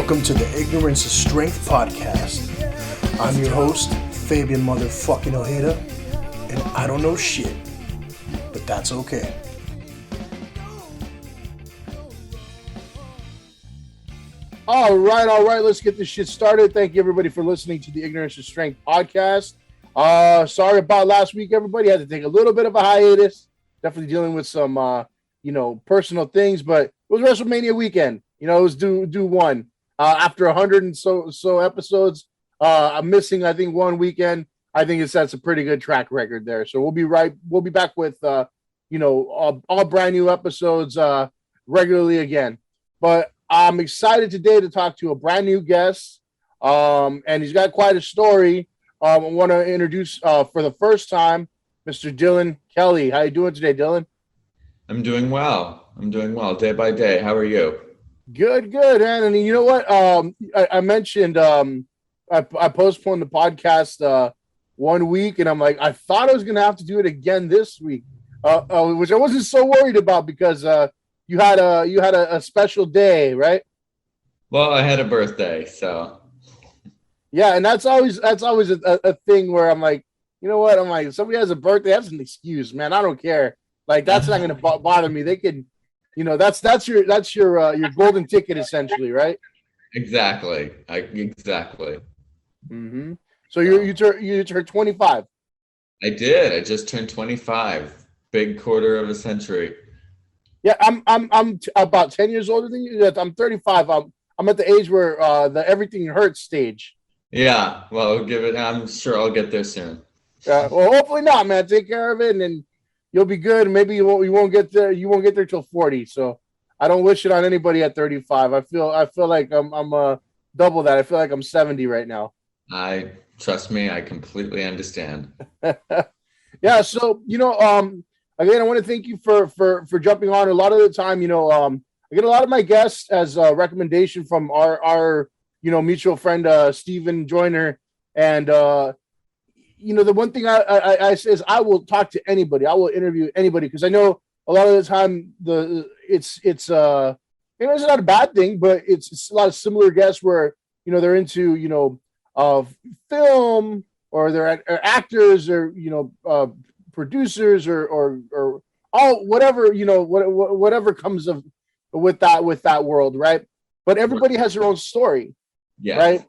Welcome to the Ignorance is Strength podcast. I'm your host, Fabian motherfucking Ojeda, and I don't know shit, but that's okay. All right, let's get this shit started. Thank you, everybody, for listening to the Ignorance is Strength podcast. Sorry about last week, everybody. Had to take a little bit of a hiatus. Definitely dealing with some, personal things, but it was WrestleMania weekend. It was do one. After 100 and so episodes, I'm missing, I think, one weekend. I think it sets a pretty good track record there. So we'll be back with, all brand new episodes regularly again. But I'm excited today to talk to a brand new guest, and he's got quite a story. I want to introduce, for the first time, Mr. Dylan Kelley. How you doing today, Dylan? I'm doing well, day by day. How are you? Good, man. And you know what? I mentioned I postponed the podcast 1 week, and I'm like, I thought I was going to have to do it again this week, which I wasn't so worried about because you had a special day, right? Well, I had a birthday, so yeah, and that's always a thing where I'm like, you know what? I'm like, if somebody has a birthday, that's an excuse, man. I don't care. Like, that's not going to bother me. They can, that's your golden ticket, essentially, right? Exactly. Exactly. Mm-hmm. So you turned 25. I did. I just turned 25. Big quarter of a century. Yeah, I'm about 10 years older than you. I'm 35. I'm at the age where the everything hurts stage. Yeah. Well, I'm sure I'll get there soon. Well, hopefully not, man. Take care of it, and then you'll be good. Maybe you won't get there. You won't get there till 40. So I don't wish it on anybody at 35. I feel like I'm double that. I feel like I'm 70 right now. Trust me, I completely understand. Yeah. So again, I want to thank you for jumping on. A lot of the time, I get a lot of my guests as a recommendation from our mutual friend Stephen Joyner, and the one thing I say is I will talk to anybody. I will interview anybody because I know a lot of the time it's not a bad thing, but it's a lot of similar guests where they're into film, or they're actors, or producers, or all whatever whatever comes of with that world, right? But everybody has their own story, yeah, right?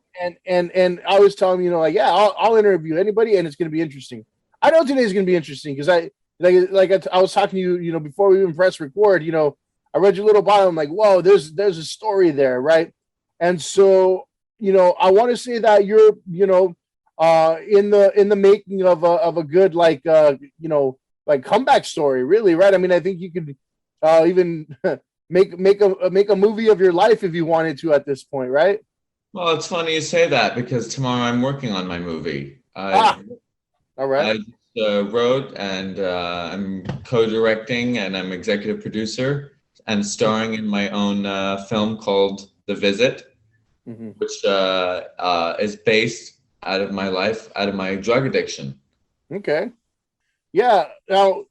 And I always tell them, I'll interview anybody, and it's going to be interesting. I know today's going to be interesting because I was talking to you, before we even press record. I read your little bio. I'm like, whoa, there's a story there, right? And so, I want to say that you're, in the making of a good comeback story, really, right? I mean, I think you could even make a movie of your life if you wanted to at this point, right? Well, it's funny you say that because tomorrow I'm working on my movie. All right. I just wrote, and I'm co-directing, and I'm executive producer and starring in my own film called The Visit, mm-hmm. which is based out of my life, out of my drug addiction. Okay. Yeah. Now,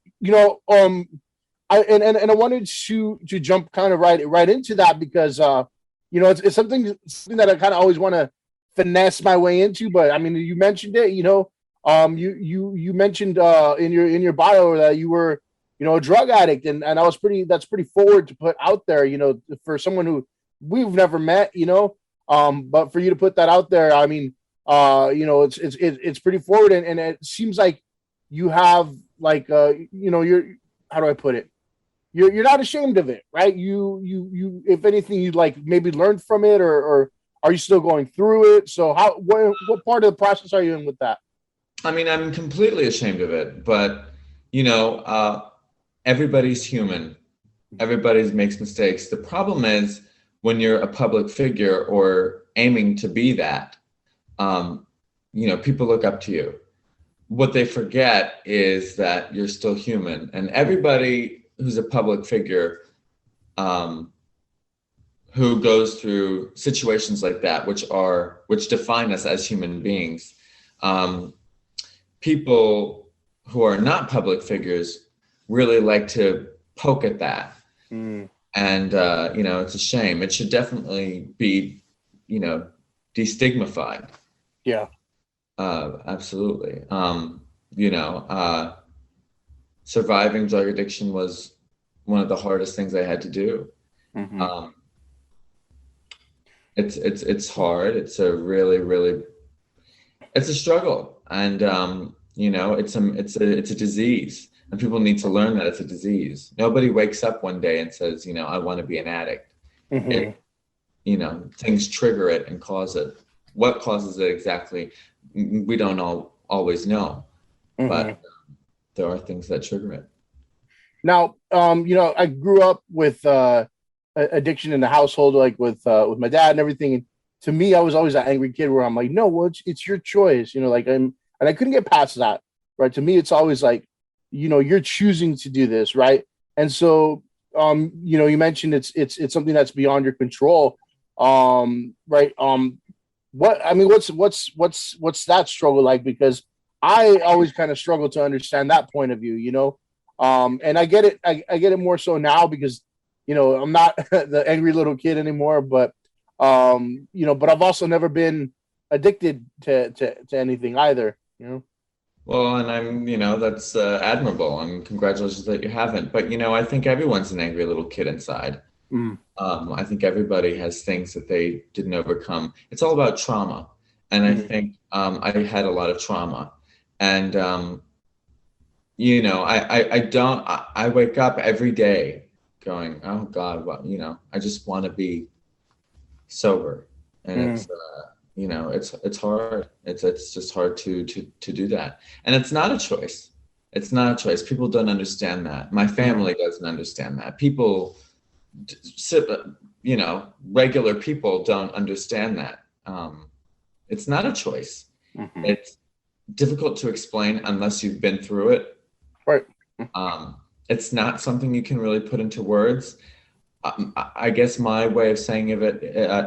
I wanted to jump kind of right into that because it's something that I kind of always want to finesse my way into. But I mean, you mentioned it. You mentioned in your bio that you were a drug addict, and that's pretty forward to put out there. For someone who we've never met. But for you to put that out there, I mean, it's pretty forward, and it seems like you have you're, how do I put it? You're not ashamed of it, right? You if anything, you maybe learned from it, or are you still going through it? So what part of the process are you in with that? I mean, I'm completely ashamed of it, but everybody's human. Everybody makes mistakes. The problem is when you're a public figure or aiming to be that, people look up to you. What they forget is that you're still human, and everybody who's a public figure who goes through situations like that, which define us as human beings. People who are not public figures really like to poke at that. And, it's a shame. It should definitely be destigmatified. Yeah. Absolutely. Surviving drug addiction was one of the hardest things I had to do. Mm-hmm. It's hard. It's a really, really, it's a struggle. And, it's a disease, and people need to learn that it's a disease. Nobody wakes up one day and says, I want to be an addict. Mm-hmm. Things trigger it and cause it. What causes it exactly? We don't always know, but there are things that trigger it. Now, I grew up with addiction in the household, like with my dad and everything. And to me, I was always that angry kid where I'm like, no, well, it's your choice, and I couldn't get past that, right? To me, it's always like, you're choosing to do this, right? And so, you mentioned it's something that's beyond your control, right? What's that struggle like? Because I always kind of struggle to understand that point of view, and I get it. I get it more so now because, I'm not the angry little kid anymore, but I've also never been addicted to anything either, Well, and that's admirable, and congratulations that you haven't. But, I think everyone's an angry little kid inside. Mm. I think everybody has things that they didn't overcome. It's all about trauma. And I think I had a lot of trauma. And, I wake up every day going, oh God, well, I just want to be sober. And it's hard. It's just hard to do that. And it's not a choice. It's not a choice. People don't understand that. My family doesn't understand that. People, regular people don't understand that. It's not a choice. Mm-hmm. It's difficult to explain unless you've been through it. Right. It's not something you can really put into words. I guess my way of saying of it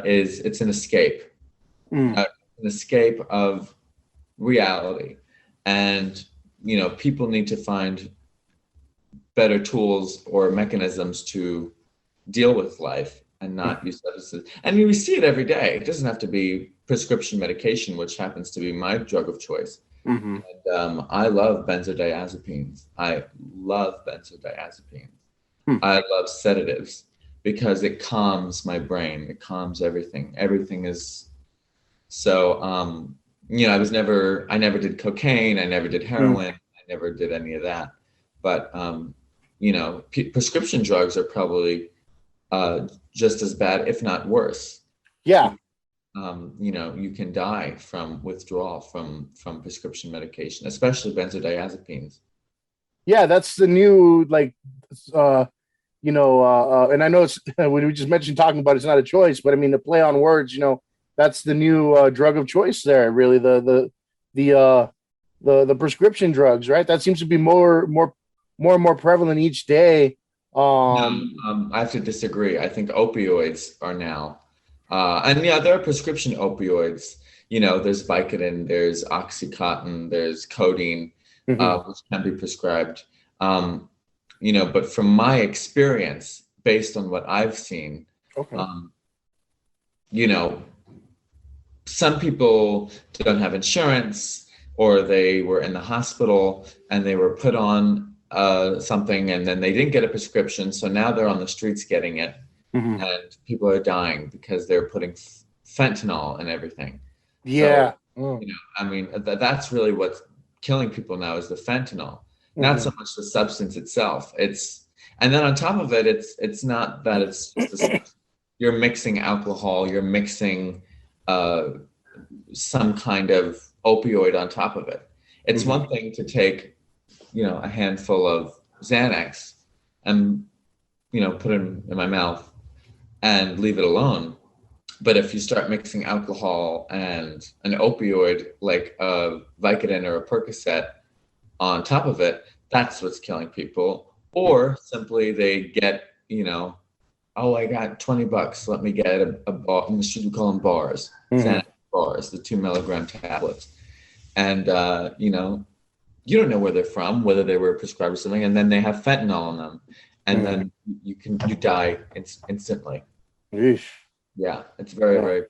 is it's an escape. An escape of reality. And, people need to find better tools or mechanisms to deal with life and not use substances. And we see it every day. It doesn't have to be prescription medication, which happens to be my drug of choice. Mm-hmm. And I love benzodiazepines. I love sedatives because it calms my brain. It calms everything. Everything is so, I never did cocaine. I never did heroin. I never did any of that. But, prescription drugs are probably just as bad, if not worse. Yeah. You can die from withdrawal from prescription medication, especially benzodiazepines. Yeah, that's the new, and I know it's when we just mentioned talking about it's not a choice, but I mean the play on words, that's the new drug of choice there. Really, the prescription drugs, right? That seems to be more and more prevalent each day. I have to disagree. I think opioids are now, and yeah, there are prescription opioids. There's Vicodin, there's Oxycontin, there's codeine, which can be prescribed. But from my experience, based on what I've seen, some people don't have insurance, or they were in the hospital and they were put on something and then they didn't get a prescription. So now they're on the streets getting it. And people are dying because they're putting fentanyl and everything. Yeah. So, that's really what's killing people now is the fentanyl, not so much the substance itself. And then on top of it, it's not that it's just you're mixing alcohol, you're mixing some kind of opioid on top of it. It's one thing to take, a handful of Xanax and, put them in my mouth and leave it alone. But if you start mixing alcohol and an opioid like a Vicodin or a Percocet on top of it, that's what's killing people. Or simply they get, oh, I got $20. Let me get a bar. In the street, we call them bars, Xanax bars, the 2 milligram tablets. And, you don't know where they're from, whether they were prescribed or something. And then they have fentanyl in them. And then you die instantly. Eesh. Yeah, it's very, very bad.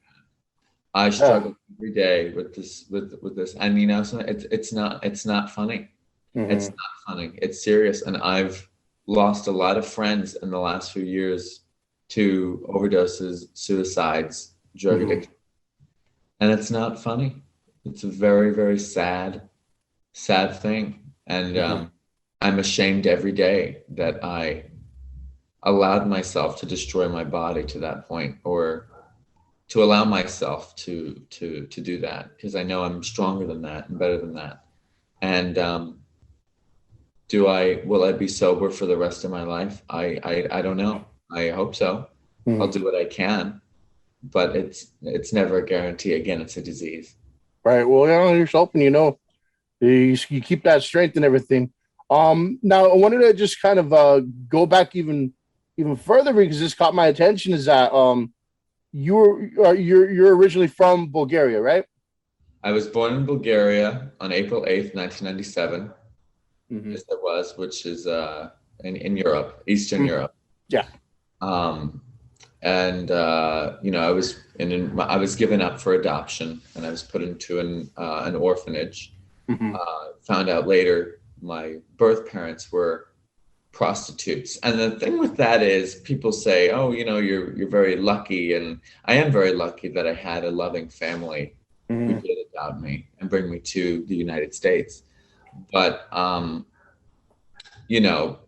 I Yeah. struggle every day with this, and you know, so it's not funny. It's Hmm. not funny. It's serious, and I've lost a lot of friends in the last few years to overdoses, suicides, drug Hmm. addiction, and it's not funny. It's a very, very sad, sad thing, and Hmm. I'm ashamed every day that I allowed myself to destroy my body to that point, or to allow myself to do that, because I know I'm stronger than that and better than that. And do I will I be sober for the rest of my life? I don't know. I hope so. I'll Hmm. do what I can, but it's never a guarantee. Again, it's a disease. Right. Well, here's hoping, you keep that strength and everything. Now I wanted to just kind of go back even further because this caught my attention. Is that you're originally from Bulgaria, right? I was born in Bulgaria on April 8th, 1997. Hmm. Yes, I was, which is in Europe, Eastern Europe. Yeah. Um, and you know, I was given up for adoption, and I was put into an orphanage. Hmm. Found out later my birth parents were prostitutes. And the thing with that is, people say, "Oh, you know, you're very lucky," and I am very lucky that I had a loving family who Hmm. did adopt me and bring me to the United States. But you know,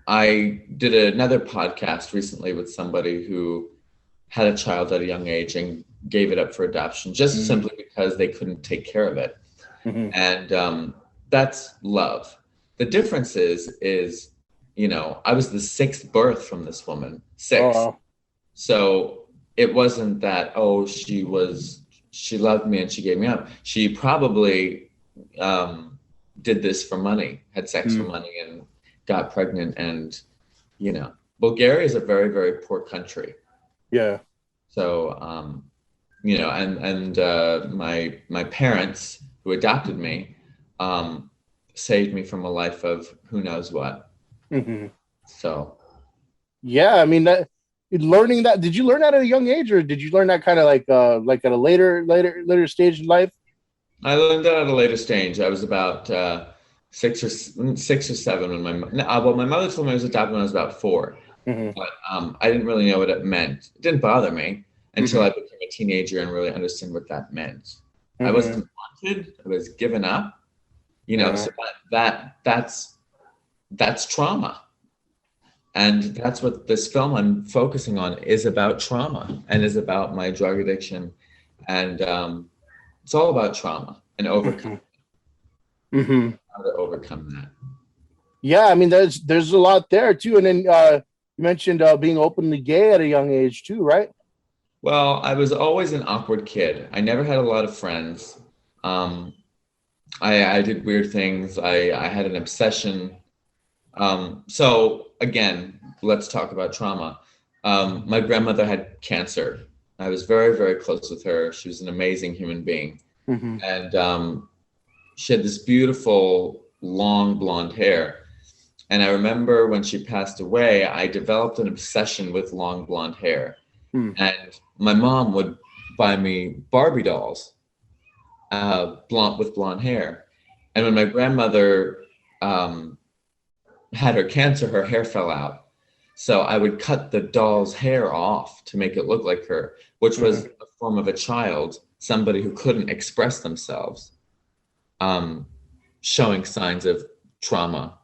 I did another podcast recently with somebody who had a child at a young age and gave it up for adoption just Hmm. simply because they couldn't take care of it. Hmm. And that's love. The difference is, you know, I was the sixth birth from this woman, Oh, six. wow. So it wasn't that, oh, she loved me and she gave me up. She probably did this for money, had sex for Mm. money, and got pregnant. And you know, Bulgaria is a very, very poor country. Yeah. So you know, and my parents who adopted me um, saved me from a life of who knows what. Hmm. So Yeah. I mean that learning that. Did you learn that at a young age, or did you learn that kind of like at a later stage in life? I learned that at a later stage. I was about 6 or 7 when my mother told me I was adopted when I was about 4, Hmm. but I didn't really know what it meant. It didn't bother me until Hmm. I became a teenager and really understood what that meant. I Hmm. wasn't wanted. I was given up. You know, Yeah. so that's trauma. And that's what this film I'm focusing on is about, trauma, and is about my drug addiction. And it's all about trauma and overcome Hmm. Hmm. how to overcome that. Yeah. I mean, there's a lot there too. And then you mentioned being openly gay at a young age too, right? Well, I was always an awkward kid. I never had a lot of friends. Um, I did weird things. I had an obsession. So again, let's talk about trauma. My grandmother had cancer. I was very, very close with her. She was an amazing human being. Hmm. And she had this beautiful long blonde hair. And I remember when she passed away, I developed an obsession with long blonde hair. Hmm. And my mom would buy me Barbie dolls, blonde with blonde hair. And when my grandmother um, had her cancer, her hair fell out. So I would cut the doll's hair off to make it look like her, which was Hmm. a form of a child, somebody who couldn't express themselves, um, showing signs of trauma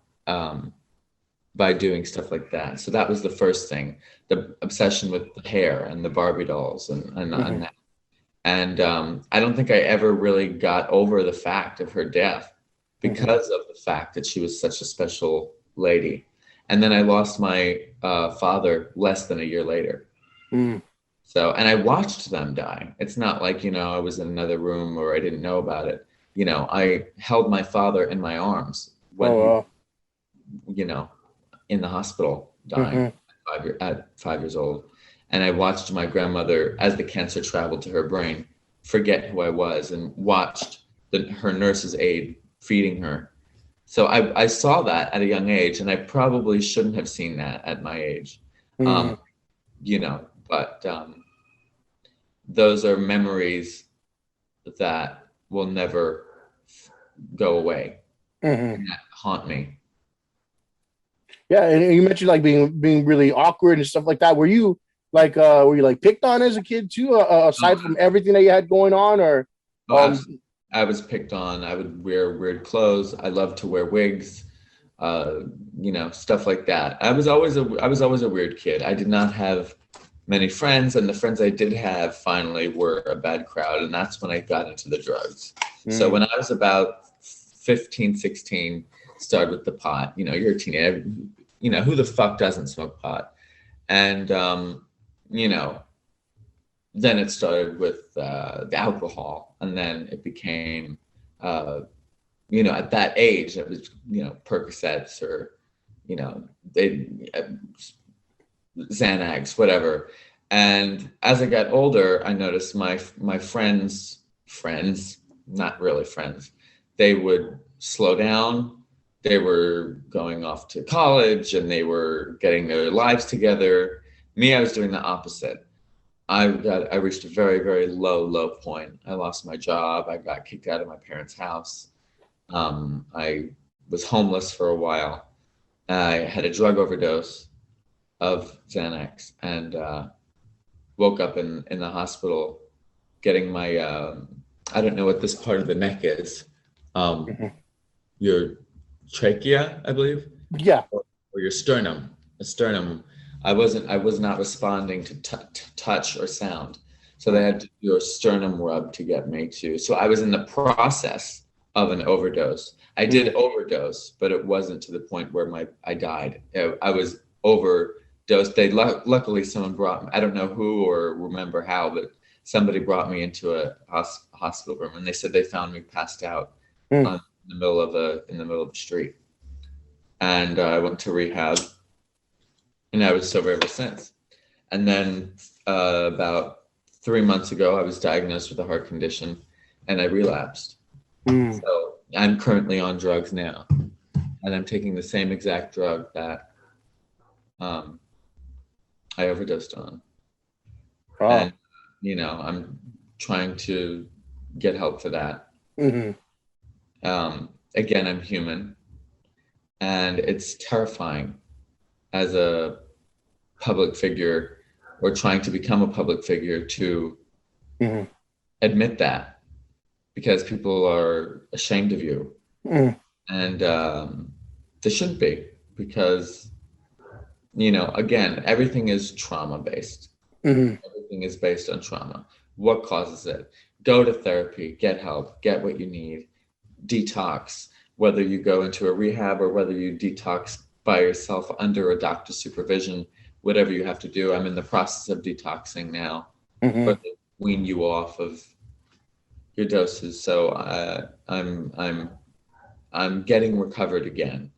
by doing stuff like that. So that was the first thing, the obsession with the hair and the Barbie dolls and Hmm. that. And I don't think I ever really got over the fact of her death Hmm. because of the fact that she was such a special lady. And then I lost my father less than a year later. Hmm. So, and I watched them die. It's not like, you know, I was in another room or I didn't know about it. You know, I held my father in my arms when Oh, he, wow. you know, in the hospital dying Hmm. at 5 years old. And I watched my grandmother, as the cancer traveled to her brain, forget who I was, and watched her nurse's aide feeding her. So I saw that at a young age, and I probably shouldn't have seen that at my age. Hmm. You know, but those are memories that will never go away and that haunt me. Yeah, and you mentioned like being really awkward and stuff like that. Were you like picked on as a kid too, aside from everything that you had going on, or Oh, absolutely. I was picked on. I would wear weird clothes. I loved to wear wigs, stuff like that. I was always a weird kid. I did not have many friends, and the friends I did have finally were a bad crowd, and that's when I got into the drugs. So when I was about 15, 16, started with the pot. You're a teenager. Who the fuck doesn't smoke pot? And then it started with the alcohol, and then it became, at that age, it was, Percocets or, they Xanax, whatever. And as I got older, I noticed my friends, not really friends, they would slow down. They were going off to college and they were getting their lives together. Me, I was doing the opposite. I reached a very, very low point. I lost my job. I got kicked out of my parents' house. I was homeless for a while. I had a drug overdose of Xanax and woke up in the hospital getting my, I don't know what this part of the neck is. Your trachea, I believe. Yeah. Or your sternum. A sternum. I was not responding to touch or sound. So they had to do a sternum rub to get me to. So I was in the process of an overdose. I did overdose, but it wasn't to the point where I died. I was overdosed. Luckily someone brought me, I don't know who or remember how, but somebody brought me into a hospital room, and they said they found me passed out in the middle of the street. And I went to rehab. And I was sober ever since. And then about 3 months ago, I was diagnosed with a heart condition and I relapsed. So I'm currently on drugs now. And I'm taking the same exact drug that I overdosed on. Oh. And, I'm trying to get help for that. Again, I'm human. And it's terrifying as a public figure or trying to become a public figure to admit that, because people are ashamed of you. And they shouldn't be, because, again, everything is trauma based. Everything is based on trauma. What causes it? Go to therapy, get help, get what you need, detox, whether you go into a rehab or whether you detox by yourself under a doctor's supervision, whatever you have to do. I'm in the process of detoxing now, but they wean you off of your doses. So I'm getting recovered again,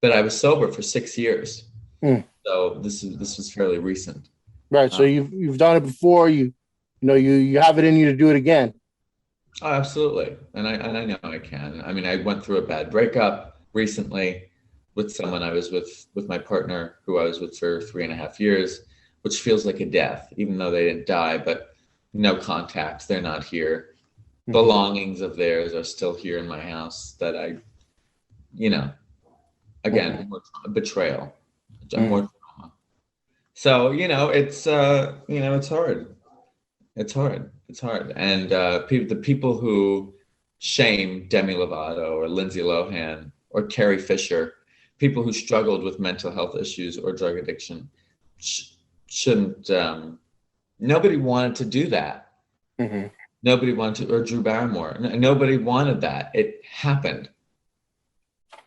but I was sober for 6 years. So this was fairly recent. Right. So you've done it before. You have it in you to do it again. Oh, absolutely. And I know I can. I mean, I went through a bad breakup recently with someone I was with my partner, who I was with for 3.5 years, which feels like a death, even though they didn't die, but no contact. They're not here. Belongings of theirs are still here in my house that I, again, more betrayal, more trauma. So, it's hard. It's hard. And the people who shame Demi Lovato or Lindsay Lohan or Carrie Fisher, people who struggled with mental health issues or drug addiction, shouldn't. Nobody wanted to do that. Nobody wanted to, or Drew Barrymore. Nobody wanted that. It happened.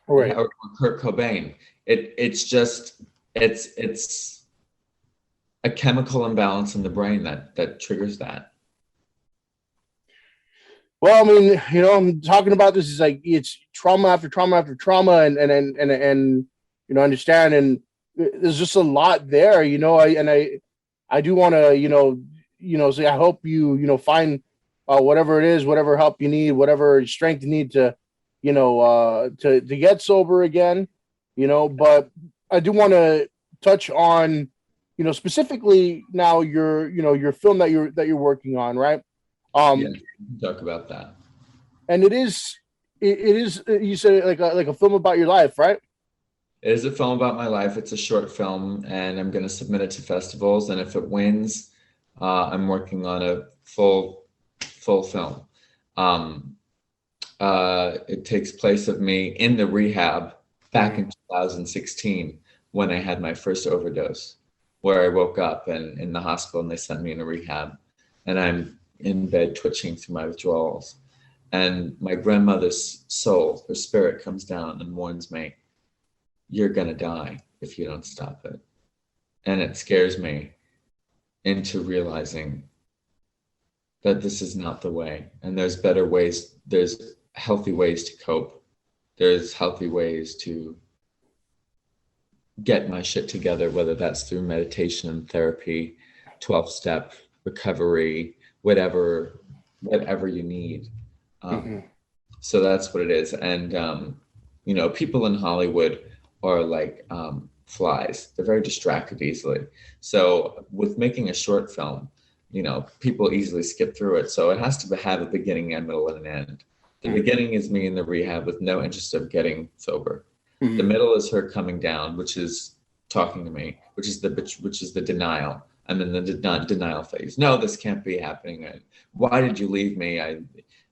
Right. Or Kurt Cobain. It's a chemical imbalance in the brain that triggers that. Well, I mean, I'm talking about this is like it's trauma after trauma after trauma, and understand, and there's just a lot there, I do want to, say I hope you find whatever it is, whatever help you need, whatever strength you need to, to get sober again, but I do want to touch on, specifically now your film that you're working on, right? Yeah, talk about that. And it is you said like a film about your life, right? It is a film about my life. It's a short film, and I'm going to submit it to festivals. And if it wins, I'm working on a full film. Um, it takes place of me in the rehab back in 2016 when I had my first overdose, where I woke up and in the hospital and they sent me into rehab, and I'm in bed twitching through my withdrawals. And my grandmother's soul, her spirit, comes down and warns me, "You're gonna die if you don't stop it." And it scares me into realizing that this is not the way, and there's better ways. There's healthy ways to cope. There's healthy ways to get my shit together, whether that's through meditation and therapy, 12-step recovery, whatever you need. So that's what it is. And people in Hollywood are like flies. They're very distracted easily. So with making a short film, people easily skip through it. So it has to have a beginning, a middle, and an end. The beginning is me in the rehab with no interest of getting sober. The middle is her coming down, which is talking to me, which is the denial. I'm in the denial phase. No, this can't be happening. Why did you leave me?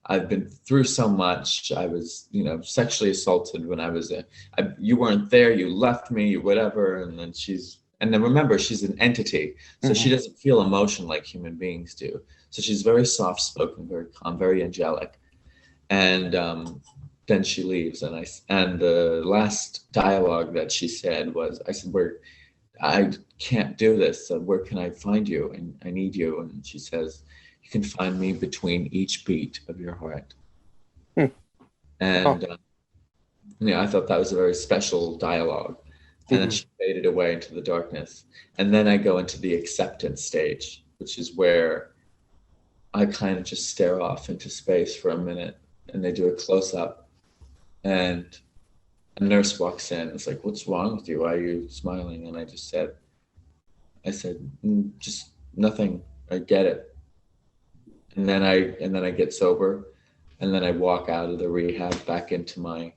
I've been through so much. I was, sexually assaulted when I was you weren't there. You left me, whatever. And then remember, she's an entity, so she doesn't feel emotion like human beings do. So she's very soft-spoken, very calm, very angelic. And then she leaves, and the last dialogue that she said was, I said, I can't do this. So where can I find you? And I need you. And she says, you can find me between each beat of your heart. And I thought that was a very special dialogue. And then she faded away into the darkness. And then I go into the acceptance stage, which is where I kind of just stare off into space for a minute, and they do a close-up, and a nurse walks in. It's like, "What's wrong with you? Why are you smiling?" And I said, "Just nothing. I get it." And then I get sober, and then I walk out of the rehab back into my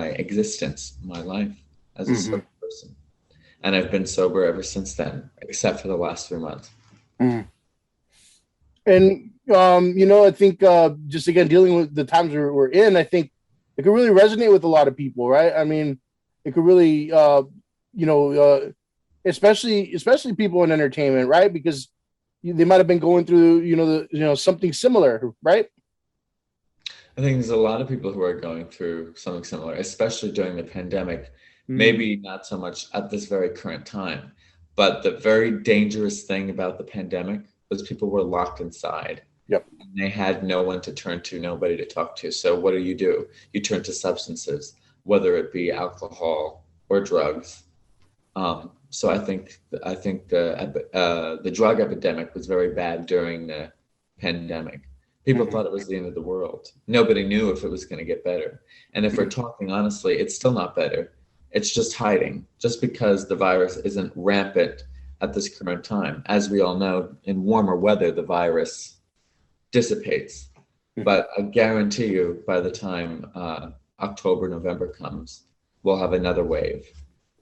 existence, my life as a sober person. And I've been sober ever since then, except for the last 3 months. And I think just again dealing with the times we're in, I think it could really resonate with a lot of people, right? I mean, it could really, especially people in entertainment, right? Because they might have been going through, something similar, right? I think there's a lot of people who are going through something similar, especially during the pandemic. Maybe not so much at this very current time, but the very dangerous thing about the pandemic was people were locked inside. Yep. And they had no one to turn to, nobody to talk to. So what do? You turn to substances, whether it be alcohol or drugs. So I think the drug epidemic was very bad during the pandemic. People thought it was the end of the world. Nobody knew if it was going to get better. And if we're talking honestly, it's still not better. It's just hiding. Just because the virus isn't rampant at this current time. As we all know, in warmer weather, the virus dissipates. But I guarantee you, by the time October, November comes, we'll have another wave,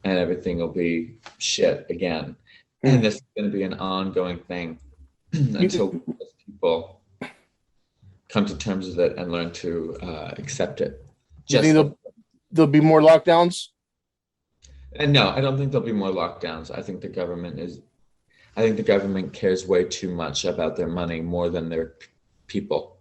and everything will be shit again. And this is going to be an ongoing thing until people come to terms with it and learn to accept it. Do you think there'll be more lockdowns? And no, I don't think there'll be more lockdowns. I think the government cares way too much about their money more than their people.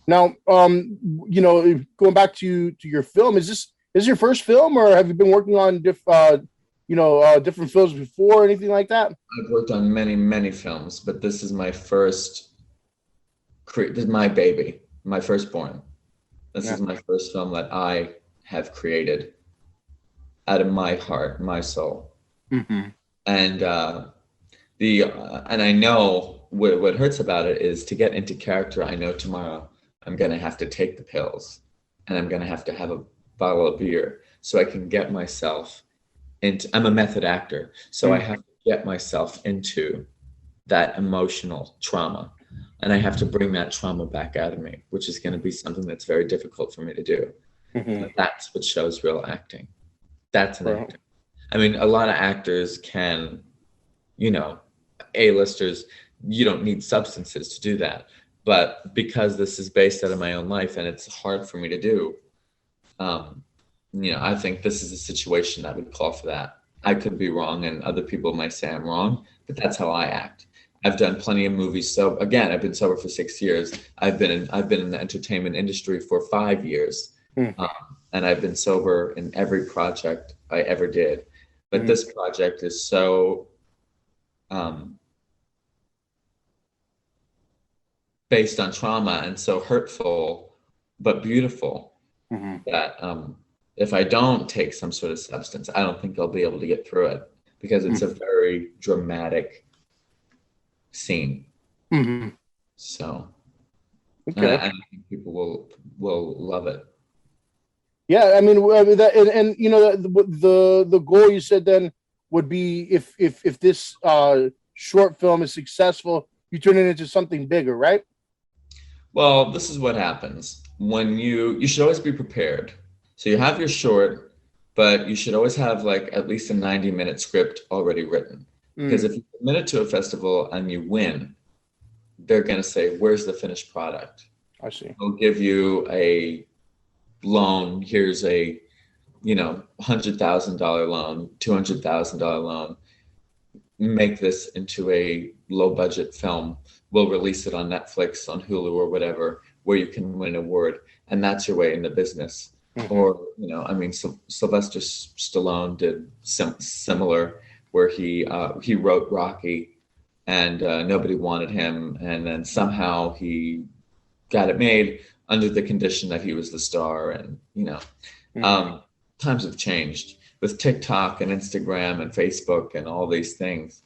Now, going back to your film, is this your first film, or have you been working on different films before or anything like that? I've worked on many, many films, but this is my first. This is my baby, my firstborn. This is my first film that I have created out of my heart, my soul. And I know what hurts about it is to get into character. I know tomorrow I'm going to have to take the pills, and I'm going to have a bottle of beer so I can get myself I'm a method actor, so I have to get myself into that emotional trauma, and I have to bring that trauma back out of me, which is going to be something that's very difficult for me to do. But that's what shows real acting. That's an actor. I mean, a lot of actors can, you know, A-listers, you don't need substances to do that. But because this is based out of my own life and it's hard for me to do, you know, I think this is a situation that would call for that. I could be wrong, and other people might say I'm wrong, but that's how I act. I've done plenty of movies. So again, I've been sober for 6 years. I've been in the entertainment industry for 5 years, and I've been sober in every project I ever did. But this project is so based on trauma and so hurtful, but beautiful that if I don't take some sort of substance, I don't think I'll be able to get through it, because it's a very dramatic scene. So I think people will love it. Yeah, I mean, and you know, the goal you said then would be if this short film is successful, you turn it into something bigger, right? Well, this is what happens when you should always be prepared. So you have your short, but you should always have like at least a 90-minute script already written. Because if you submit it to a festival and you win, they're going to say, where's the finished product? I see. They'll give you a loan. Here's a, you know, $100,000 loan, $200,000 loan. Make this into a low budget film. We'll release it on Netflix, on Hulu, or whatever, where you can win an award, and that's your way into business. Or, you know, I mean, Sylvester Stallone did similar, where he wrote Rocky, and nobody wanted him, and then somehow he got it made under the condition that he was the star. And you know, times have changed with TikTok and Instagram and Facebook and all these things.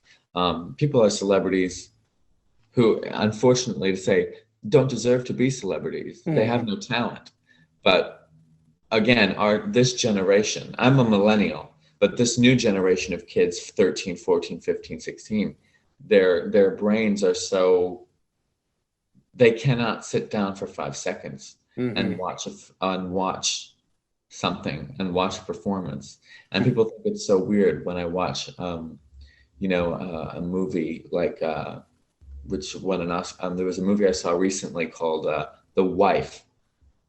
People are celebrities who, unfortunately to say, don't deserve to be celebrities. They have no talent. But again, this generation, I'm a millennial, but this new generation of kids, 13, 14, 15, 16, their brains are so, they cannot sit down for 5 seconds and watch something and watch a performance. And people think it's so weird when I watch, you know, a movie like, which won an Oscar. There was a movie I saw recently called The Wife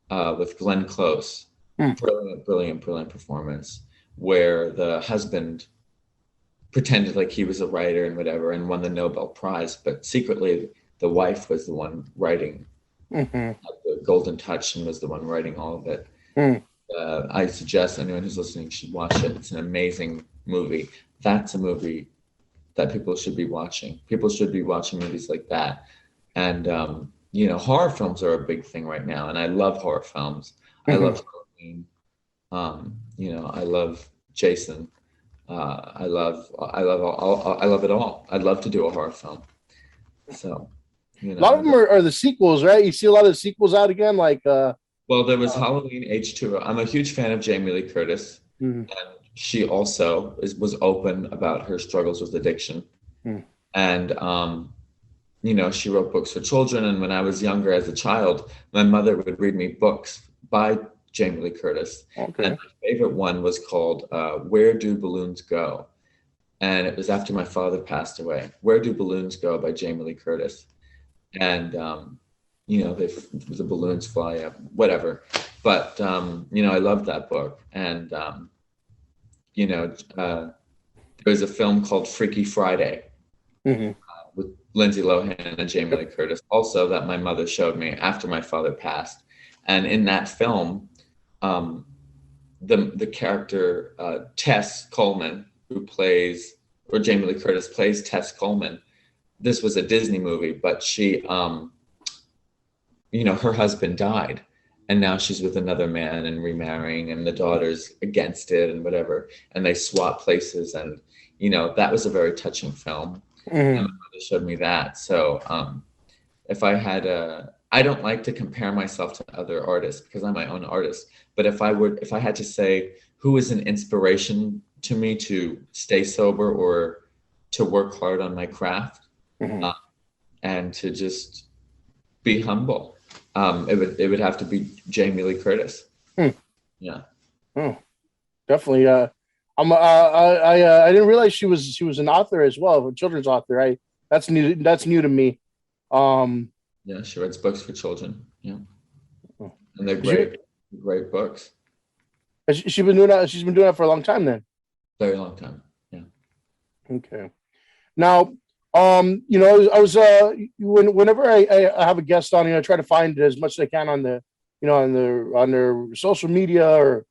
with Glenn Close. Brilliant performance, where the husband pretended like he was a writer and whatever and won the Nobel Prize, but secretly the wife was the one writing the Golden Touch and was the one writing all of it. I suggest anyone who's listening should watch it. It's an amazing movie. That's a movie that people should be watching. People should be watching movies like that. And you know, horror films are a big thing right now, and I love horror films. I love Halloween. You know, I love Jason. I love it all. I'd love to do a horror film. So, you know, a lot of them are the sequels, right? You see a lot of sequels out again, like well, there was Halloween H2O. I'm a huge fan of Jamie Lee Curtis, and she also was open about her struggles with addiction. And you know, she wrote books for children, and when I was younger as a child, my mother would read me books by Jamie Lee Curtis. And my favorite one was called Where Do Balloons Go? And it was after my father passed away. Where Do Balloons Go by Jamie Lee Curtis. And you know, the balloons fly up, whatever. But you know, I loved that book. And you know, there was a film called Freaky Friday with Lindsay Lohan and Jamie Lee Curtis, also, that my mother showed me after my father passed. And in that film, the character Tess Coleman, who plays, or Jamie Lee Curtis plays Tess Coleman. This was a Disney movie, but she, you know, her husband died, and now she's with another man and remarrying, and the daughter's against it and whatever, and they swap places, and you know, that was a very touching film. And my mother showed me that. So if I had I don't like to compare myself to other artists because I'm my own artist. But if I had to say who is an inspiration to me to stay sober or to work hard on my craft, and to just be humble. It would have to be Jamie Lee Curtis. Yeah. Definitely. I didn't realize she was an author as well, a children's author. That's new to me. Yeah, she writes books for children. Yeah, and they're great books. She's been doing that. She's been doing that for a long time then. Very long time. Yeah. Okay. Now, I was whenever I have a guest on, I try to find as much as I can on the, on their social media or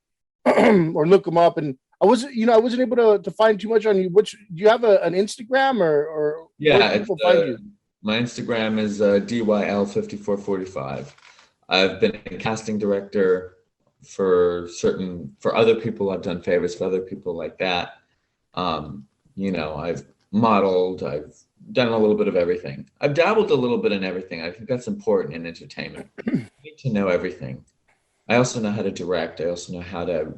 or look them up, and I wasn't able to find too much on you. Which, do you have an Instagram or yeah? It's, find you? My Instagram is DYL5445. I've been a casting director for other people. I've done favors for other people like that. I've modeled. I've done a little bit of everything. I've dabbled a little bit in everything. I think that's important in entertainment. You need to know everything. I also know how to direct. I also know how to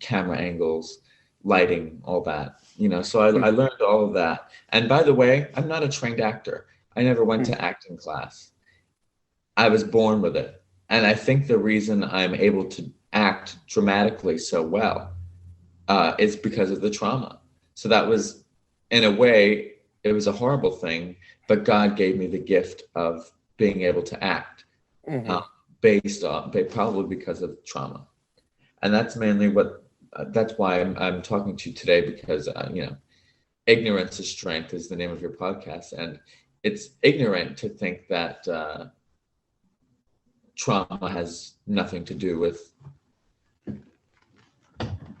camera angles, lighting, all that. So I learned all of that. And by the way, I'm not a trained actor. I never went to acting class. I was born with it. And I think the reason I'm able to act dramatically so well is because of the trauma. So that was, in a way, it was a horrible thing, but God gave me the gift of being able to act probably because of trauma. And that's mainly that's why I'm talking to you today, because, Ignorance is Strength is the name of your podcast. And it's ignorant to think that trauma has nothing to do with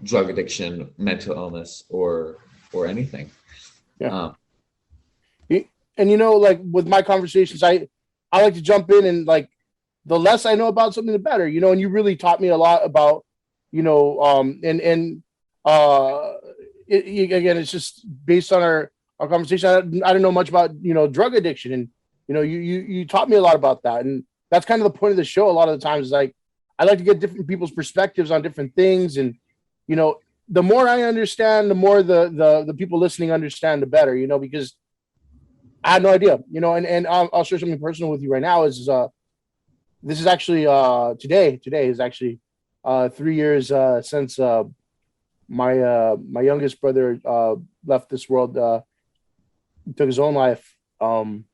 drug addiction, mental illness, or anything. Yeah. And like with my conversations, I like to jump in, and like the less I know about something, the better. And you really taught me a lot about, again, it's just based on our conversation. I don't know much about drug addiction, and you taught me a lot about that, and that's kind of the point of the show. A lot of the times, is like I like to get different people's perspectives on different things, and the more I understand, the more the people listening understand, the better. Because I had no idea. And I'll share something personal with you right now. This is actually today. Today is actually 3 years since my youngest brother left this world, took his own life, and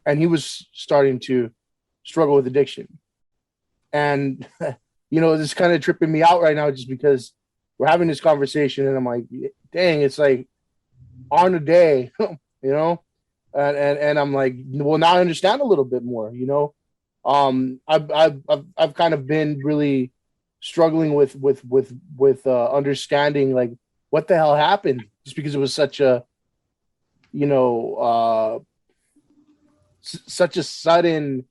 he was starting to struggle with addiction. And it's kind of tripping me out right now, just because we're having this conversation, and I'm like, dang, it's like on a day, and I'm like, well, now I understand a little bit more. I've kind of been really struggling with understanding like what the hell happened, just because it was such a such a sudden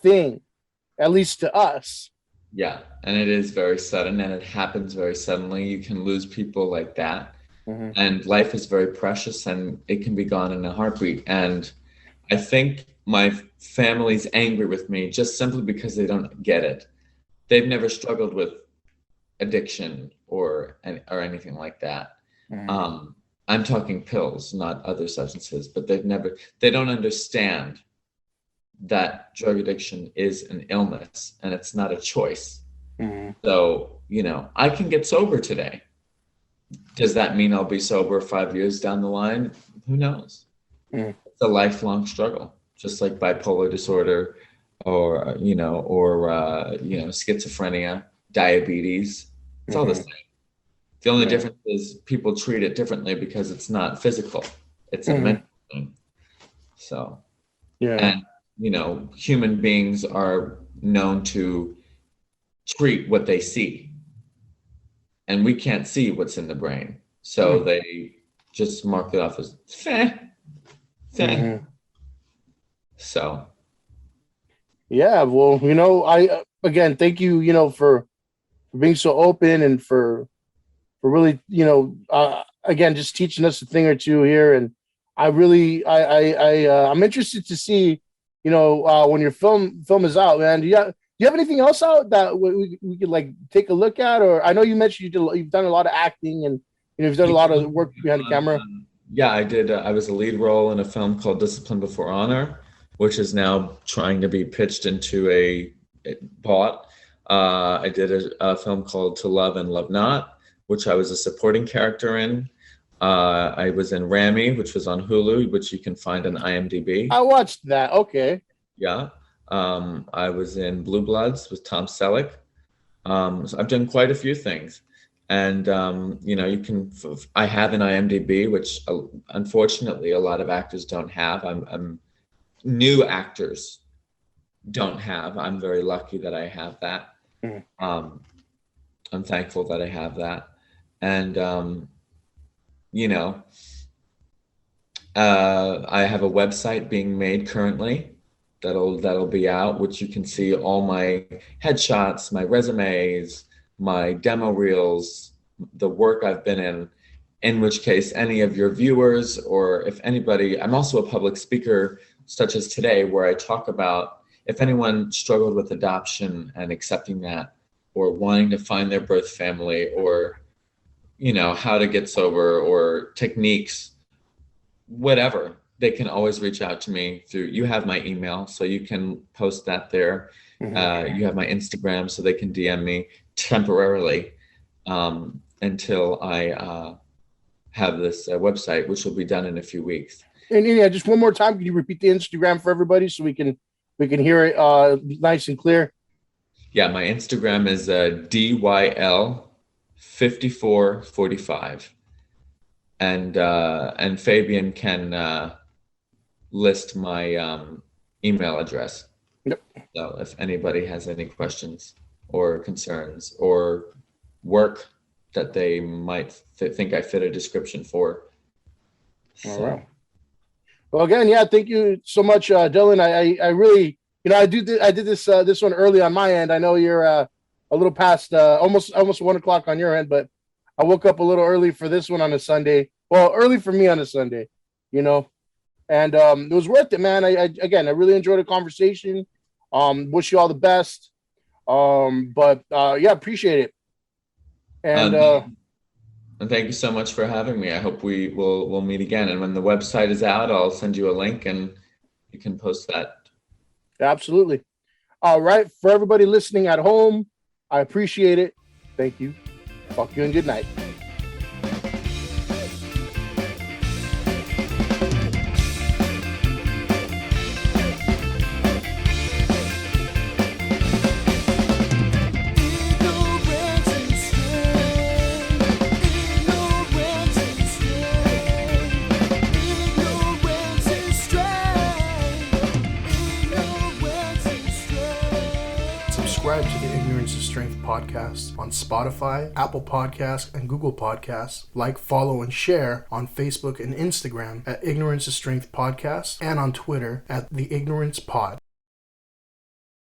thing, at least to us. Yeah, and it is very sudden, and it happens very suddenly. You can lose people like that, and life is very precious, and it can be gone in a heartbeat. And I think my family's angry with me just simply because they don't get it. They've never struggled with addiction or anything like that. I'm talking pills, not other substances, but they don't understand that drug addiction is an illness and it's not a choice. So, I can get sober today. Does that mean I'll be sober 5 years down the line? Who knows? It's a lifelong struggle, just like bipolar disorder or schizophrenia, diabetes. It's all the same. The only difference is people treat it differently because it's not physical. It's a mental thing. So, and human beings are known to treat what they see, and we can't see what's in the brain, so they just mark it off as So yeah, well, I again thank you, for being so open, and for really, again, just teaching us a thing or two here. And I'm interested to see, when your film is out, man. you have anything else out that we could like take a look at? Or I know you mentioned you've done a lot of acting and you've done a lot of work behind the camera. Yeah, I did. I was a lead role in a film called Discipline Before Honor, which is now trying to be pitched into a bought. I did a film called To Love and Love Not, which I was a supporting character in. I was in Rami, which was on Hulu, which you can find on IMDb. I watched that. Okay. Yeah. I was in Blue Bloods with Tom Selleck. So I've done quite a few things. And, I have an IMDb, which unfortunately a lot of actors don't have. New actors don't have. I'm very lucky that I have that. I'm thankful that I have that. And, I have a website being made currently that'll be out, which you can see all my headshots, my resumes, my demo reels, the work I've been in which case any of your viewers, or if anybody, I'm also a public speaker such as today, where I talk about if anyone struggled with adoption and accepting that, or wanting to find their birth family, or how to get sober, or techniques, whatever, they can always reach out to me through, you have my email, so you can post that there. You have my Instagram, so they can DM me temporarily until I have this website, which will be done in a few weeks. And yeah, just one more time, can you repeat the Instagram for everybody so we can hear it nice and clear? Yeah, my Instagram is DYL5445, and Fabian can list my email address. Yep. So if anybody has any questions or concerns or work that they might think I fit a description for. All right. Well, again, yeah, thank you so much, Dylan. I really, I did this one early on my end. I know you're a little past almost 1 o'clock on your end, but I woke up a little early for this one on a Sunday. Well, early for me on a Sunday, and it was worth it, man. I really enjoyed the conversation. Wish you all the best. But appreciate it. And thank you so much for having me. I hope we'll meet again. And when the website is out, I'll send you a link and you can post that. Absolutely. All right. For everybody listening at home, I appreciate it. Thank you. Fuck you and good night. Subscribe to the Ignorance is Strength podcast on Spotify, Apple Podcasts, and Google Podcasts. Like, follow, and share on Facebook and Instagram at Ignorance is Strength Podcast, and on Twitter at The Ignorance Pod.